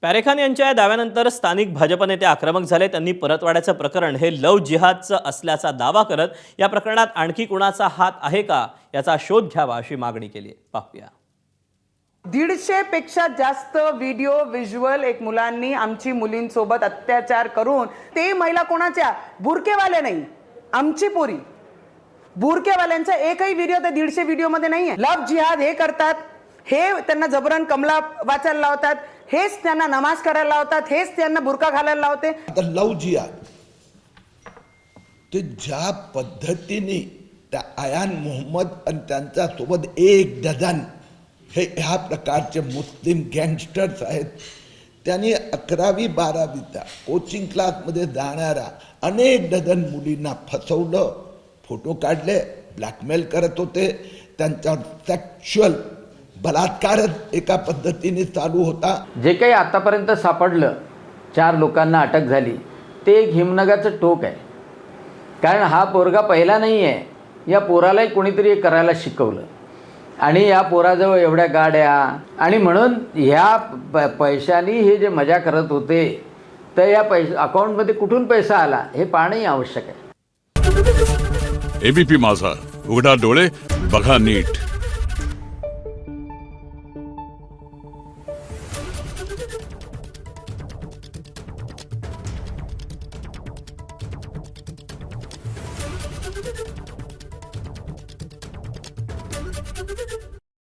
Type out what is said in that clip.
पॅरेखान यांच्या या दाव्यानंतर स्थानिक भाजप नेते आक्रमक झाले। त्यांनी परतवाड्याचं प्रकरण हे लव्ह जिहादचं असल्याचा दावा करत या प्रकरणात आणखी कुणाचा हात आहे का याचा शोध घ्यावा अशी मागणी केली आहे। पाहूया। 150 पेक्षा जास्त व्हिडिओ व्हिज्युअल एक मुलांनी आमची मुलींसोबत अत्याचार करून ते महिला कोणाच्या बुरकेवाले नाही, आमची पोरी बुरकेवाल्यांचा एकही व्हिडिओ ते 150 व्हिडिओ मध्ये नाहीये। लव्ह जिहाद हे करतात, हे त्यांना जबरन कमला वाचायला लावतात, हेच त्यांना नमाज करायला लावतात, हेच त्यांना बुरका घालायला लावते। आता लव्ह जिहाद ते ज्या पद्धतीने त्या आयान मोहम्मद आणि त्यांच्या सोबत एक डझन हे ह्या प्रकारचे मुस्लिम गँगस्टर्स आहेत, त्यांनी 11वी 12वीच्या कोचिंग क्लासमध्ये जाणाऱ्या अनेक डझन मुलींना फसवलं, फोटो काढले, ब्लॅकमेल करत होते, त्यांच्यावर सेक्शुअल बलात्कारच एका पद्धतीने चालू होता। जे काही आतापर्यंत सापडलं, 4 लोकांना अटक झाली, ते एक हिमनगाचं टोक आहे। कारण हा पोरगा पहिला नाही आहे, या पोरालाही कोणीतरी करायला शिकवलं आणि या पोराजवळ एवढ्या गाड्या आणि म्हणून ह्या पैशानी हे जे मजा करत होते, तर या अकाउंटमध्ये कुठून पैसा आला हे पाहणंही आवश्यक आहे। एबीपी माझा, उघडा डोळे बघा नीट।